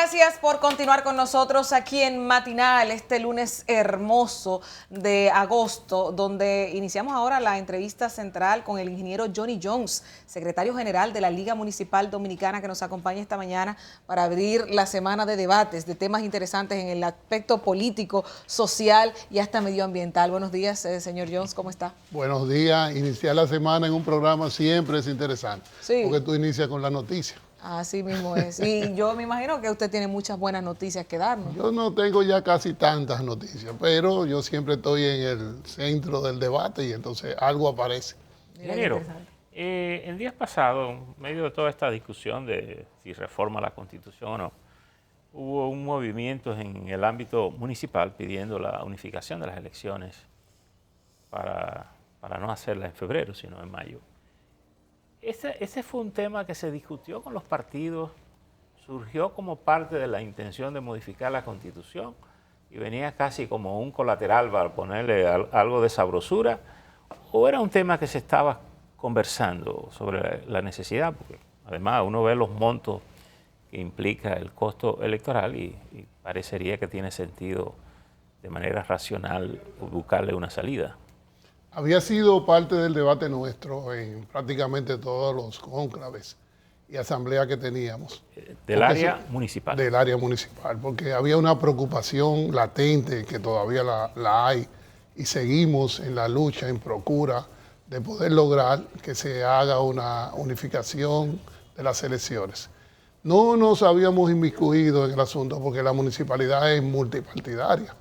gracias por continuar con nosotros aquí en Matinal, este lunes hermoso de agosto, donde iniciamos ahora la entrevista central con el ingeniero Johnny Jones, secretario general de la Liga Municipal Dominicana, que nos acompaña esta mañana para abrir la semana de debates de temas interesantes en el aspecto político, social y hasta medioambiental. Buenos días, señor Jones, ¿cómo está? Buenos días. Iniciar la semana en un programa siempre es interesante, sí, porque tú inicias con la noticia. Así mismo es. Y yo me imagino que usted tiene muchas buenas noticias que darnos. Yo no tengo ya casi tantas noticias, pero yo siempre estoy en el centro del debate y entonces algo aparece. Ingeniero, el día pasado, en medio de toda esta discusión de si reforma la Constitución o no, hubo un movimiento en el ámbito municipal pidiendo la unificación de las elecciones para no hacerlas en febrero, sino en mayo. Ese fue un tema que se discutió con los partidos, surgió como parte de la intención de modificar la Constitución y venía casi como un colateral para ponerle algo de sabrosura, o era un tema que se estaba conversando sobre la necesidad, porque además uno ve los montos que implica el costo electoral y parecería que tiene sentido de manera racional buscarle una salida. Había sido parte del debate nuestro en prácticamente todos los cónclaves y asambleas que teníamos. Del área municipal. Del área municipal, porque había una preocupación latente que todavía la hay y seguimos en la lucha, en procura de poder lograr que se haga una unificación de las elecciones. No nos habíamos inmiscuido en el asunto porque la municipalidad es multipartidaria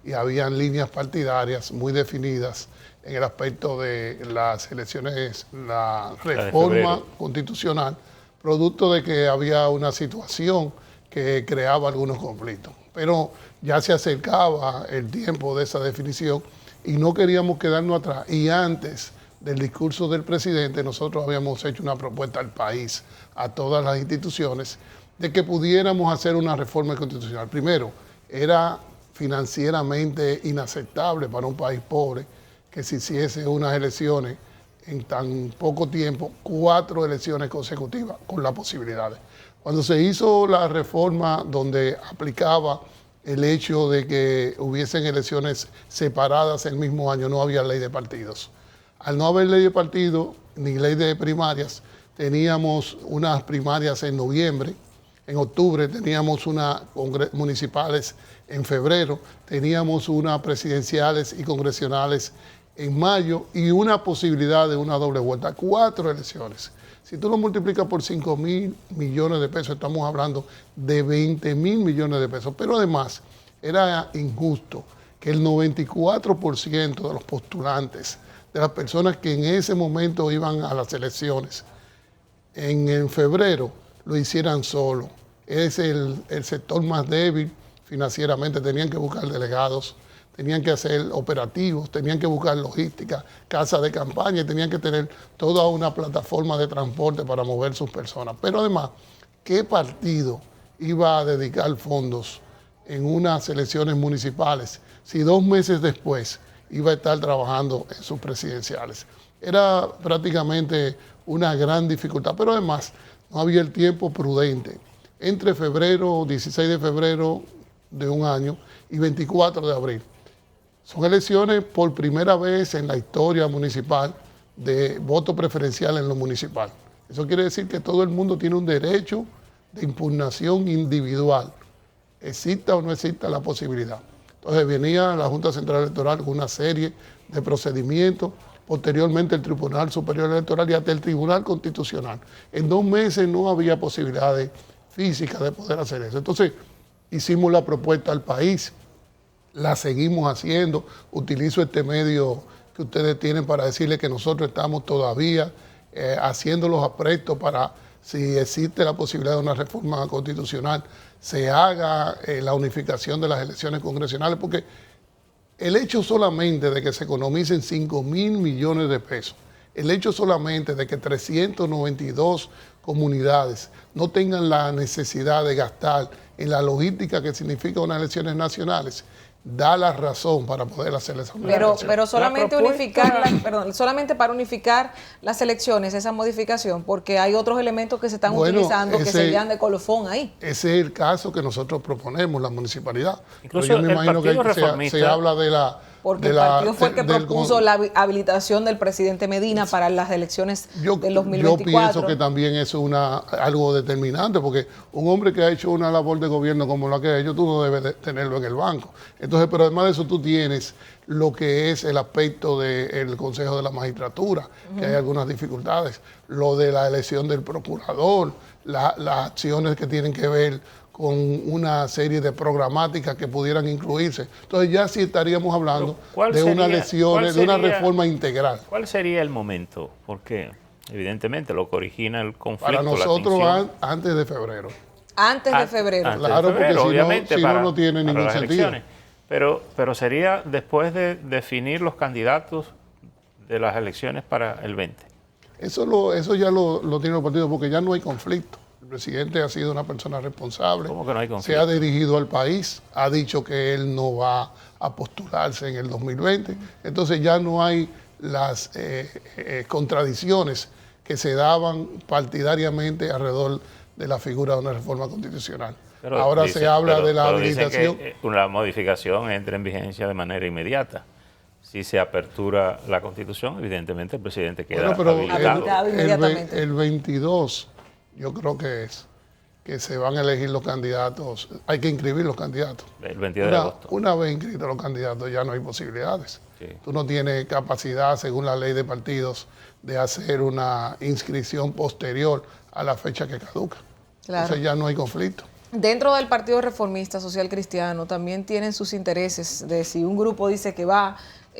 y habían líneas partidarias muy definidas en el aspecto de las elecciones, la reforma constitucional, producto de que había una situación que creaba algunos conflictos. Pero ya se acercaba el tiempo de esa definición y no queríamos quedarnos atrás. Y antes del discurso del presidente, nosotros habíamos hecho una propuesta al país, a todas las instituciones, de que pudiéramos hacer una reforma constitucional. Primero, era financieramente inaceptable para un país pobre que se hiciese unas elecciones en tan poco tiempo, 4 elecciones consecutivas con las posibilidades. Cuando se hizo la reforma donde aplicaba el hecho de que hubiesen elecciones separadas el mismo año, no había ley de partidos. Al no haber ley de partidos ni ley de primarias, teníamos unas primarias en noviembre, en octubre teníamos unas municipales en febrero, teníamos unas presidenciales y congresionales en mayo y una posibilidad de una doble vuelta, 4 elecciones. Si tú lo multiplicas por 5.000 millones de pesos, estamos hablando de 20.000 millones de pesos. Pero además, era injusto que el 94% de los postulantes, de las personas que en ese momento iban a las elecciones, en febrero lo hicieran solo. Es el sector más débil financieramente, tenían que buscar delegados, tenían que hacer operativos, tenían que buscar logística, casas de campaña y tenían que tener toda una plataforma de transporte para mover sus personas. Pero además, ¿qué partido iba a dedicar fondos en unas elecciones municipales si 2 meses después iba a estar trabajando en sus presidenciales? Era prácticamente una gran dificultad, pero además no había el tiempo prudente. Entre febrero, 16 de febrero de un año y 24 de abril. Son elecciones por primera vez en la historia municipal de voto preferencial en lo municipal. Eso quiere decir que todo el mundo tiene un derecho de impugnación individual, exista o no exista la posibilidad. Entonces venía la Junta Central Electoral con una serie de procedimientos, posteriormente el Tribunal Superior Electoral y hasta el Tribunal Constitucional. En 2 meses no había posibilidades físicas de poder hacer eso. Entonces hicimos la propuesta al país, la seguimos haciendo, utilizo este medio que ustedes tienen para decirles que nosotros estamos todavía haciendo los aprestos para, si existe la posibilidad de una reforma constitucional, se haga la unificación de las elecciones congresionales, porque el hecho solamente de que se economicen 5.000 millones de pesos, el hecho solamente de que 392 comunidades no tengan la necesidad de gastar en la logística que significa unas elecciones nacionales, da la razón para poder hacer esa pero solamente solamente para unificar las elecciones, esa modificación, porque hay otros elementos que se están utilizando que serían de colofón ahí. Ese es el caso que nosotros proponemos, la municipalidad. Incluso yo me imagino que se habla de la... Porque el partido fue el que propuso la habilitación del presidente Medina para las elecciones del 2024. Yo pienso que también eso es algo determinante, porque un hombre que ha hecho una labor de gobierno como la que ha hecho, tú no debes de tenerlo en el banco. Entonces, pero además de eso, tú tienes lo que es el aspecto del Consejo de la Magistratura, que hay algunas dificultades, lo de la elección del procurador, las acciones que tienen que ver con una serie de programáticas que pudieran incluirse. Entonces ya sí estaríamos hablando de una reforma integral. ¿Cuál sería el momento? Porque evidentemente lo que origina el conflicto, para nosotros antes de febrero. Antes de febrero. Claro, porque obviamente, si no tiene ningún sentido. Pero sería después de definir los candidatos de las elecciones para el 20. Eso ya lo tiene el partido, porque ya no hay conflicto. El presidente ha sido una persona responsable. ¿Cómo que no hay conflicto? Se ha dirigido al país, ha dicho que él no va a postularse en el 2020. Entonces ya no hay las contradicciones que se daban partidariamente alrededor de la figura de una reforma constitucional. Ahora se habla de la habilitación. Que una modificación entra en vigencia de manera inmediata. Si se apertura la Constitución, evidentemente el presidente queda habilitado. El 22, yo creo que se van a elegir los candidatos. Hay que inscribir los candidatos. El 22 de agosto. Una vez inscritos los candidatos ya no hay posibilidades. Sí. Tú no tienes capacidad, según la ley de partidos, de hacer una inscripción posterior a la fecha que caduca. Claro. Entonces ya no hay conflicto. Dentro del Partido Reformista Social Cristiano también tienen sus intereses de si un grupo dice que va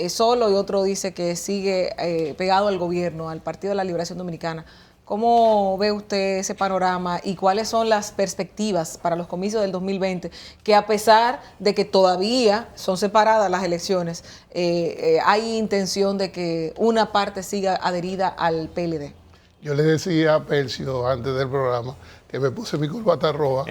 solo y otro dice que sigue pegado al gobierno, al Partido de la Liberación Dominicana. ¿Cómo ve usted ese panorama y cuáles son las perspectivas para los comicios del 2020? Que a pesar de que todavía son separadas las elecciones, hay intención de que una parte siga adherida al PLD. Yo le decía a Percio antes del programa que me puse mi corbata roja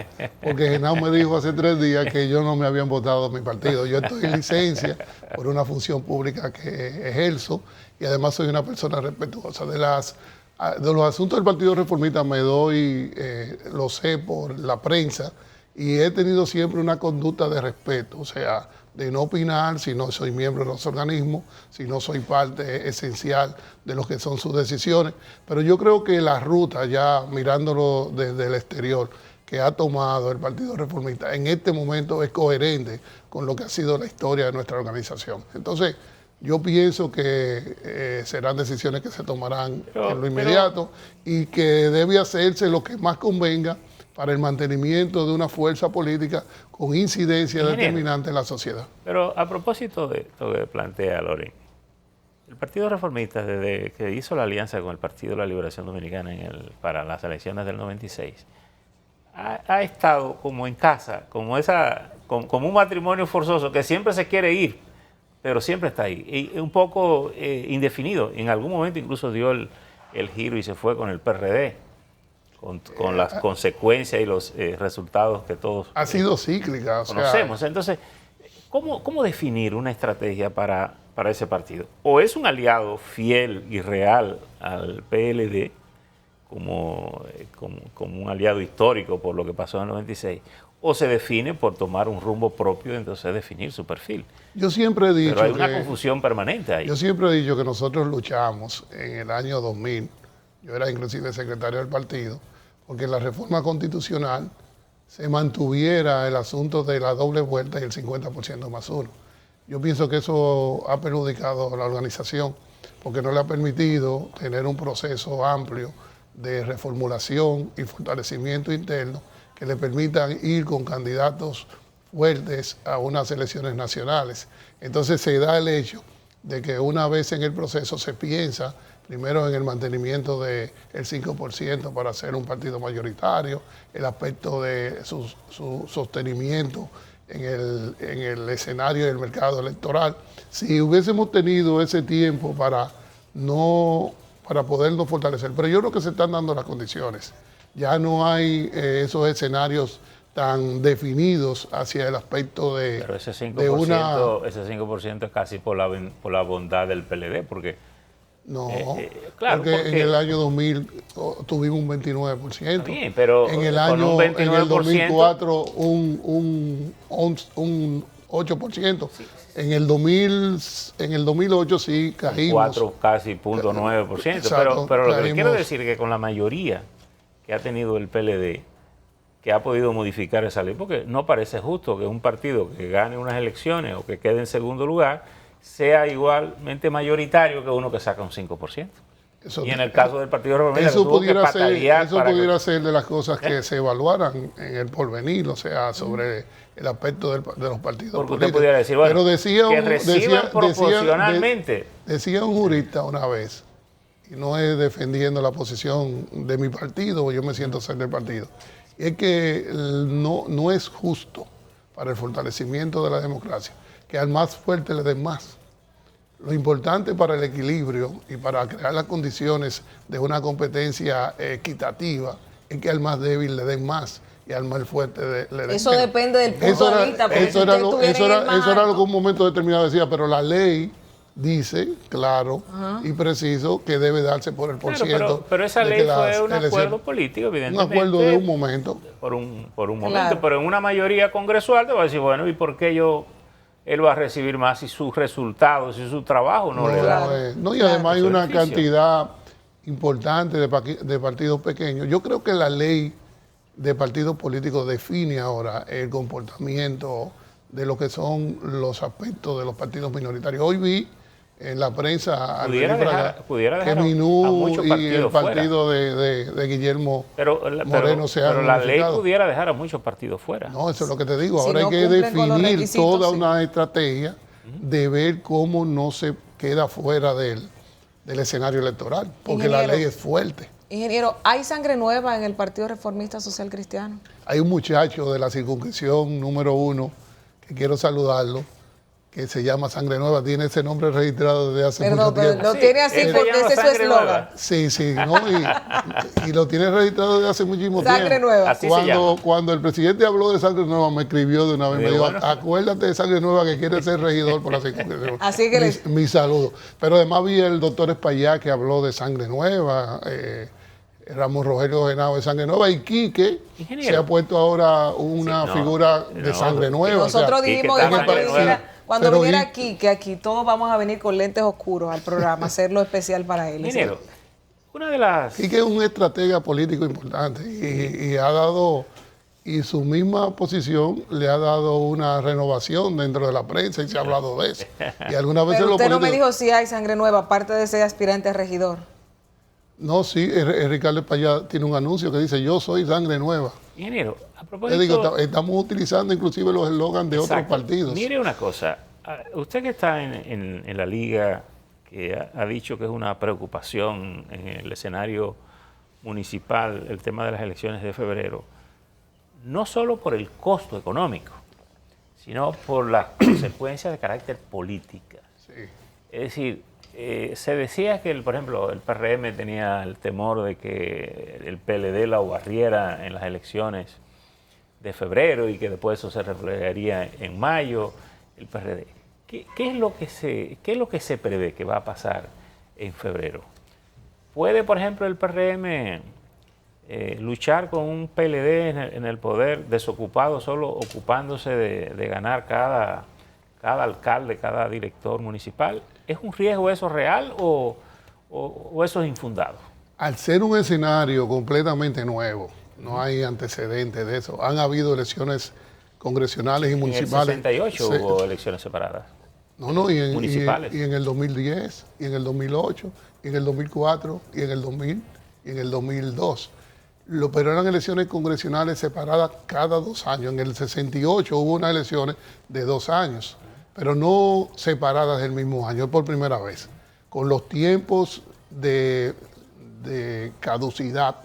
porque Genao me dijo hace 3 días que yo no me habían votado mi partido. Yo estoy en licencia por una función pública que ejerzo y además soy una persona respetuosa. De los asuntos del Partido Reformista lo sé por la prensa y he tenido siempre una conducta de respeto, o sea, de no opinar si no soy miembro de los organismos, si no soy parte esencial de lo que son sus decisiones. Pero yo creo que la ruta, ya mirándolo desde el exterior, que ha tomado el Partido Reformista en este momento es coherente con lo que ha sido la historia de nuestra organización. Entonces, yo pienso que serán decisiones que se tomarán en lo inmediato y que debe hacerse lo que más convenga para el mantenimiento de una fuerza política con incidencia determinante en la sociedad. Pero a propósito de lo que plantea Loren, el Partido Reformista, desde que hizo la alianza con el Partido de la Liberación Dominicana para las elecciones del 96, ha estado como en casa, como un matrimonio forzoso que siempre se quiere ir, pero siempre está ahí, y un poco indefinido. En algún momento incluso dio el giro y se fue con el PRD. Con las consecuencias y los resultados que todos ha sido cíclica, conocemos. Entonces, ¿cómo definir una estrategia para ese partido? ¿O es un aliado fiel y real al PLD como un aliado histórico por lo que pasó en el 96? ¿O se define por tomar un rumbo propio y entonces definir su perfil? Yo siempre he dicho pero hay una confusión permanente ahí. Yo siempre he dicho que nosotros luchamos en el año 2000. Yo era inclusive secretario del partido, porque en la reforma constitucional se mantuviera el asunto de la doble vuelta y el 50% más uno. Yo pienso que eso ha perjudicado a la organización, porque no le ha permitido tener un proceso amplio de reformulación y fortalecimiento interno que le permitan ir con candidatos fuertes a unas elecciones nacionales. Entonces se da el hecho de que una vez en el proceso se piensa primero en el mantenimiento del 5% para ser un partido mayoritario, el aspecto de su sostenimiento en el escenario del mercado electoral. Si hubiésemos tenido ese tiempo para podernos fortalecer, pero yo creo que se están dando las condiciones. Ya no hay esos escenarios tan definidos hacia el aspecto de, Pero ese 5%, de una... ese 5% es casi por la bondad del PLD, porque... No, claro, porque en el año 2000 tuvimos un 29%. Bien, pero en el con año, un 29%, en el 2004 un 8%. Sí. En el 2008 sí caímos. 4, casi 0.9%. Pero lo que quiero decir es que con la mayoría que ha tenido el PLD, que ha podido modificar esa ley, porque no parece justo que un partido que gane unas elecciones o que quede en segundo lugar sea igualmente mayoritario que uno que saca un 5%. Y en el caso del Partido Reformista, eso pudiera ser de las cosas que se evaluaran en el porvenir, o sea, sobre el aspecto de los partidos porque políticos. Usted pudiera decir, bueno, pero que reciban proporcionalmente. Decía un jurista una vez, y no es defendiendo la posición de mi partido, yo me siento ser del partido, y es que no es justo para el fortalecimiento de la democracia que al más fuerte le den más. Lo importante para el equilibrio y para crear las condiciones de una competencia equitativa es que al más débil le den más y al más fuerte le den menos. Eso depende del punto de vista. Eso era lo que un momento determinado decía, pero la ley dice, claro y preciso, que debe darse por el porciento. Pero esa ley fue un acuerdo político, evidentemente. Un acuerdo de un momento. Por un momento, pero en una mayoría congresual te va a decir, bueno, ¿y por qué él va a recibir más si sus resultados y su trabajo no le da? Y además hay una cantidad importante de partidos pequeños. Yo creo que la ley de partidos políticos define ahora el comportamiento de lo que son los aspectos de los partidos minoritarios. Hoy vi en la prensa que Minú y el partido de Guillermo Moreno se han Pero la ley pudiera dejar a muchos partidos fuera. No, eso es lo que te digo. Ahora hay que definir toda una estrategia de ver cómo no se queda fuera del escenario electoral, porque la ley es fuerte. Ingeniero, ¿hay sangre nueva en el Partido Reformista Social Cristiano? Hay un muchacho de la circunscripción número 1, que quiero saludarlo, que se llama Sangre Nueva, tiene ese nombre registrado desde hace mucho tiempo. Lo tiene así porque ese es su eslogan. Sí, ¿no? y lo tiene registrado desde hace muchísimo tiempo. Sangre Nueva. Cuando el presidente habló de Sangre Nueva, me escribió de una vez, me dijo, acuérdate de Sangre Nueva que quiere ser regidor por la circunscripción. Así que mi saludo. Pero además vi el doctor Espaillá que habló de Sangre Nueva, Ramón Rogelio Genao de Sangre Nueva, y Quique se ha puesto ahora una figura de Sangre Nueva. Nosotros dijimos cuando viniera Quique, aquí todos vamos a venir con lentes oscuros al programa, hacerlo especial para él. Ingeniero, una de las... Quique es un estratega político importante y ha dado, y su misma posición le ha dado una renovación dentro de la prensa y se ha hablado de eso. Y algunas veces pero usted no me dijo si hay sangre nueva, aparte de ser aspirante a regidor. No, sí, Ricardo Espaillá tiene un anuncio que dice, yo soy sangre nueva. Ingeniero, a propósito... Le digo, estamos utilizando inclusive los eslogans de otros partidos. Mire una cosa, usted que está en la liga, que ha dicho que es una preocupación en el escenario municipal el tema de las elecciones de febrero, no solo por el costo económico, sino por las consecuencias de carácter política. Sí. Es decir, se decía que, por ejemplo, el PRM tenía el temor de que el PLD la barriera en las elecciones de febrero y que después eso se reflejaría en mayo, el PRD. ¿Qué es lo que se prevé que va a pasar en febrero? ¿Puede, por ejemplo, el PRM luchar con un PLD en el poder, desocupado, solo ocupándose de ganar cada alcalde, cada director municipal? ¿Es un riesgo eso real o eso es infundado? Al ser un escenario completamente nuevo, no hay antecedentes de eso. Han habido elecciones congresionales y municipales. En el 68 hubo elecciones separadas. No, y en el 2010, y en el 2008, y en el 2004, y en el 2000, y en el 2002. Pero eran elecciones congresionales separadas cada 2 años. En el 68 hubo unas elecciones de 2 años, pero no separadas del mismo año, por primera vez, con los tiempos de caducidad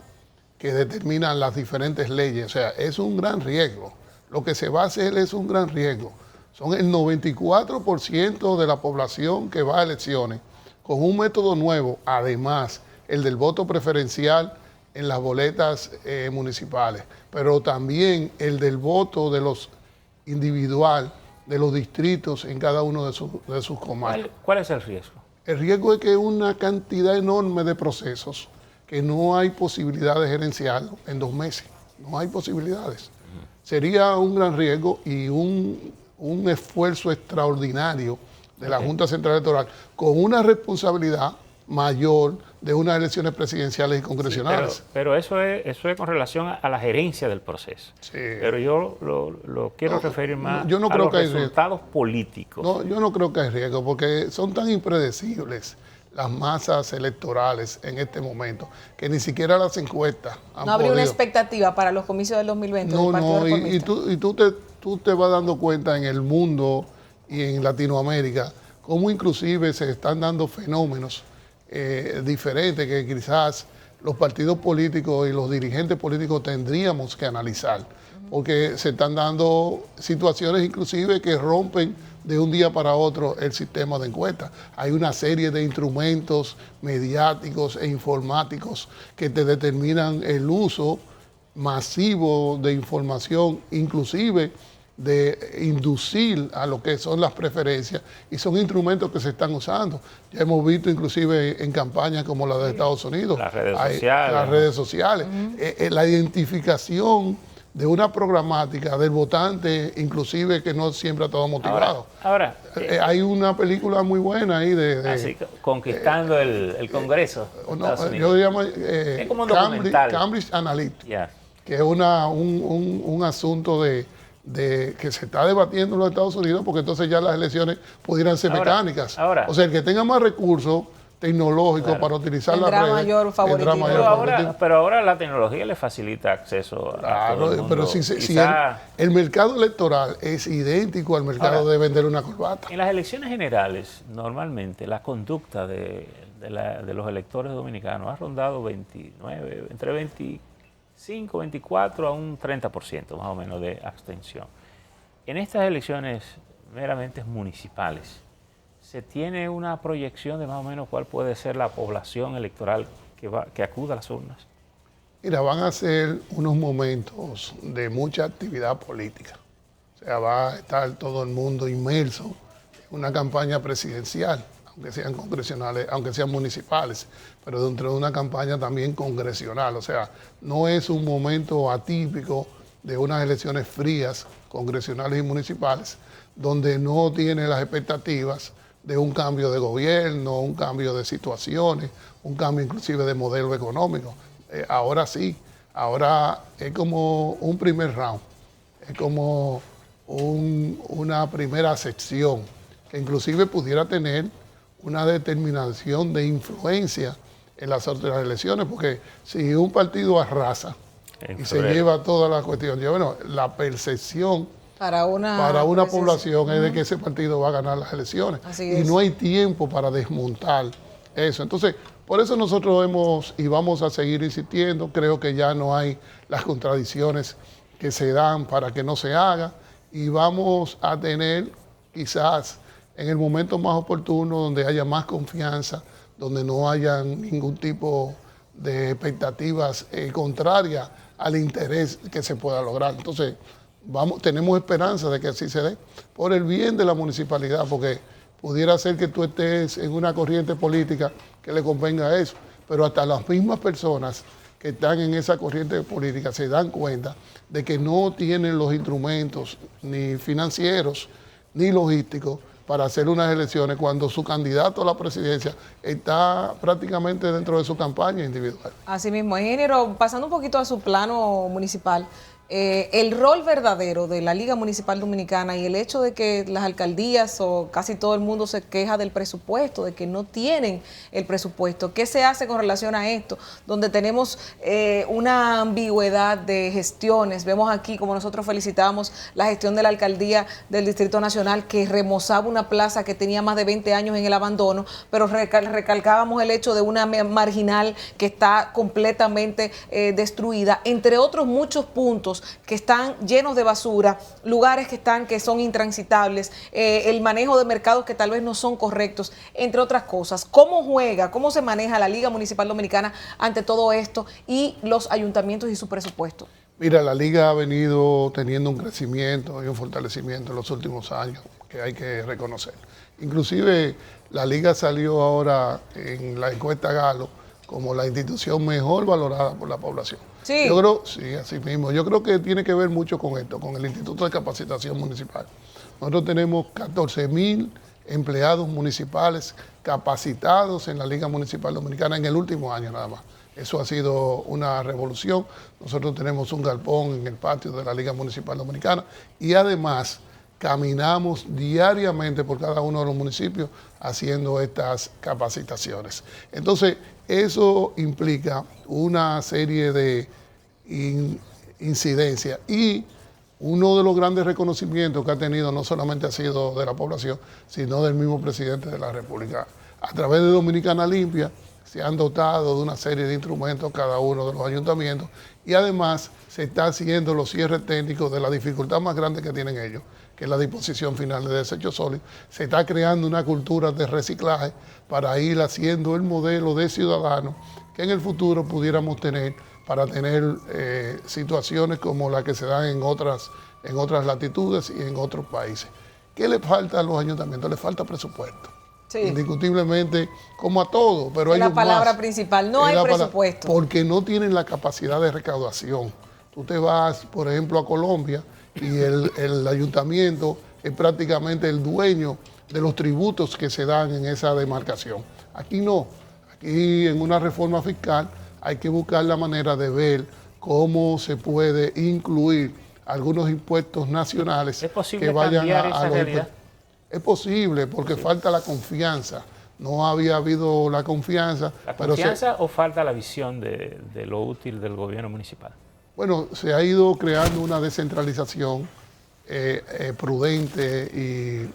que determinan las diferentes leyes. O sea, es un gran riesgo. Lo que se va a hacer es un gran riesgo. Son el 94% de la población que va a elecciones con un método nuevo, además el del voto preferencial en las boletas municipales, pero también el del voto de los individual de los distritos en cada uno de sus comarcas. ¿Cuál es el riesgo? El riesgo es que una cantidad enorme de procesos que no hay posibilidad de gerenciar en 2 meses. No hay posibilidades. Sería un gran riesgo y un esfuerzo extraordinario de la Junta Central Electoral con una responsabilidad mayor de unas elecciones presidenciales y congresionales. Sí, pero eso es con relación a la gerencia del proceso. Sí. Pero yo lo quiero referir más yo no creo a los resultados políticos. No, yo no creo que hay riesgo, porque son tan impredecibles las masas electorales en este momento, que ni siquiera las encuestas han ¿No habría una expectativa para los comicios del 2020? No, y tú te vas dando cuenta en el mundo y en Latinoamérica cómo inclusive se están dando fenómenos diferentes que quizás los partidos políticos y los dirigentes políticos tendríamos que analizar, porque se están dando situaciones inclusive que rompen de un día para otro el sistema de encuestas. Hay una serie de instrumentos mediáticos e informáticos que te determinan el uso masivo de información, inclusive de inducir a lo que son las preferencias, y son instrumentos que se están usando. Ya hemos visto inclusive en campañas como la de Estados Unidos, las redes sociales, la identificación de una programática del votante, inclusive que no siempre ha estado motivado. Ahora hay una película muy buena ahí conquistando el Congreso. Yo llamo es como un documental. Cambridge Analytica, que es un asunto de que se está debatiendo en los Estados Unidos, porque entonces ya las elecciones pudieran ser mecánicas. O sea, el que tenga más recursos tecnológicos para utilizar las redes mayor favoritismo. Pero ahora la tecnología le facilita acceso a todo el mundo. Pero si el mercado electoral es idéntico al mercado de vender una corbata. En las elecciones generales, normalmente la conducta de los electores dominicanos ha rondado entre 25, 24 a un 30% más o menos de abstención. En estas elecciones meramente municipales, ¿se tiene una proyección de más o menos cuál puede ser la población electoral que acuda a las urnas? Mira, van a ser unos momentos de mucha actividad política. O sea, va a estar todo el mundo inmerso en una campaña presidencial, aunque sean congresionales, aunque sean municipales, pero dentro de una campaña también congresional. O sea, no es un momento atípico de unas elecciones frías, congresionales y municipales, donde no tiene las expectativas de un cambio de gobierno, un cambio de situaciones, un cambio inclusive de modelo económico. Ahora sí, ahora es como un primer round, es como una primera sección que inclusive pudiera tener una determinación de influencia en las otras elecciones, porque si un partido arrasa y se lleva toda la cuestión, la percepción para una población es de que ese partido va a ganar las elecciones. Y no hay tiempo para desmontar eso. Entonces, por eso nosotros vamos a seguir insistiendo. Creo que ya no hay las contradicciones que se dan para que no se haga, y vamos a tener quizás en el momento más oportuno, donde haya más confianza, donde no haya ningún tipo de expectativas contrarias al interés que se pueda lograr. Entonces, tenemos esperanza de que así se dé, por el bien de la municipalidad, porque pudiera ser que tú estés en una corriente política que le convenga eso, pero hasta las mismas personas que están en esa corriente política se dan cuenta de que no tienen los instrumentos ni financieros ni logísticos para hacer unas elecciones cuando su candidato a la presidencia está prácticamente dentro de su campaña individual. Así mismo, ingeniero, pasando un poquito a su plano municipal, el rol verdadero de la Liga Municipal Dominicana y el hecho de que las alcaldías o casi todo el mundo se queja del presupuesto, de que no tienen el presupuesto. ¿Qué se hace con relación a esto? Donde tenemos una ambigüedad de gestiones. Vemos aquí, como nosotros felicitamos, la gestión de la alcaldía del Distrito Nacional, que remozaba una plaza que tenía más de 20 años en el abandono, pero recalcábamos el hecho de una marginal que está completamente destruida, entre otros muchos puntos caminos que están llenos de basura, lugares que son intransitables, el manejo de mercados que tal vez no son correctos, entre otras cosas. ¿Cómo juega, cómo se maneja la Liga Municipal Dominicana ante todo esto y los ayuntamientos y su presupuesto? Mira, la Liga ha venido teniendo un crecimiento y un fortalecimiento en los últimos años, que hay que reconocer. Inclusive, la Liga salió ahora en la encuesta Galo como la institución mejor valorada por la población. Sí. Yo creo, sí, así mismo. Yo creo que tiene que ver mucho con esto, con el Instituto de Capacitación Municipal. Nosotros tenemos 14.000 empleados municipales capacitados en la Liga Municipal Dominicana en el último año nada más. Eso ha sido una revolución. Nosotros tenemos un galpón en el patio de la Liga Municipal Dominicana y además caminamos diariamente por cada uno de los municipios haciendo estas capacitaciones. Entonces, eso implica una serie de incidencias y uno de los grandes reconocimientos que ha tenido no solamente ha sido de la población, sino del mismo presidente de la República. A través de Dominicana Limpia se han dotado de una serie de instrumentos cada uno de los ayuntamientos y además se está haciendo los cierres técnicos de la dificultad más grande que tienen ellos, que es la disposición final de desechos sólidos. Se está creando una cultura de reciclaje para ir haciendo el modelo de ciudadano que en el futuro pudiéramos tener para tener situaciones como las que se dan en otras latitudes y en otros países. ¿Qué le falta a los ayuntamientos? Le falta presupuesto. Sí. Indiscutiblemente, como a todo, pero es la palabra principal, no hay presupuesto. Porque no tienen la capacidad de recaudación. Tú te vas, por ejemplo, a Colombia y el ayuntamiento es prácticamente el dueño de los tributos que se dan en esa demarcación. Aquí no. Aquí en una reforma fiscal hay que buscar la manera de ver cómo se puede incluir algunos impuestos nacionales que vayan a los realidad. Es posible porque falta la confianza. No había habido la confianza. ¿La confianza o falta la visión de lo útil del gobierno municipal? Bueno, se ha ido creando una descentralización prudente y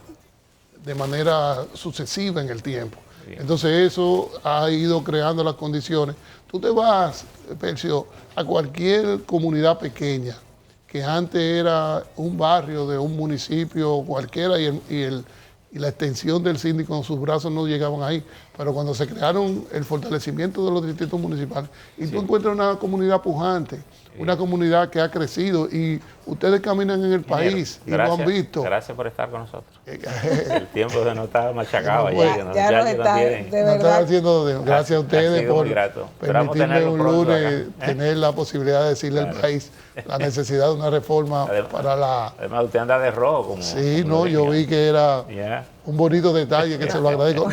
de manera sucesiva en el tiempo. Bien. Entonces eso ha ido creando las condiciones. Tú te vas, Percio, a cualquier comunidad pequeña, que antes era un barrio de un municipio cualquiera y la extensión del síndico con sus brazos no llegaban ahí. Pero cuando se crearon el fortalecimiento de los distritos municipales, y tú encuentras una comunidad pujante, una comunidad que ha crecido y ustedes caminan en el país y lo han visto. Gracias por estar con nosotros. El tiempo de no estar machacado ya nos está, de verdad. Gracias a ustedes por permitirme un lunes tener la posibilidad de decirle al país la necesidad de una reforma para la... Además, usted anda de rojo. Sí, yo vi que era un bonito detalle que se lo agradezco.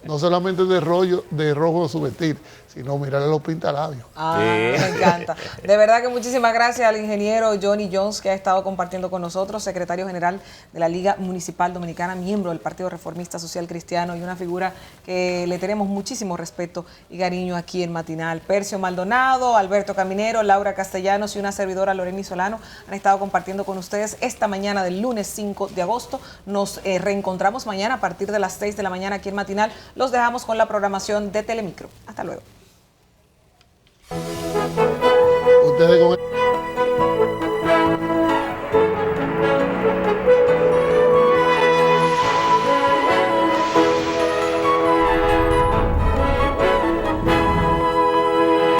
No solamente de rojo su vestir, sino mirarle los pintalabios. Me encanta. De verdad que muchísimas gracias al ingeniero Johnny Jones, que ha estado compartiendo con nosotros, secretario general de la Liga Municipal Dominicana, miembro del Partido Reformista Social Cristiano y una figura que le tenemos muchísimo respeto y cariño aquí en Matinal. Percio Maldonado, Alberto Caminero, Laura Castellanos y una servidora, Loreni Solano, han estado compartiendo con ustedes esta mañana del lunes 5 de agosto. Nos reencontramos mañana a partir de las 6 de la mañana aquí en Matinal. Los dejamos con la programación de Telemicro. Hasta luego. Ustedes con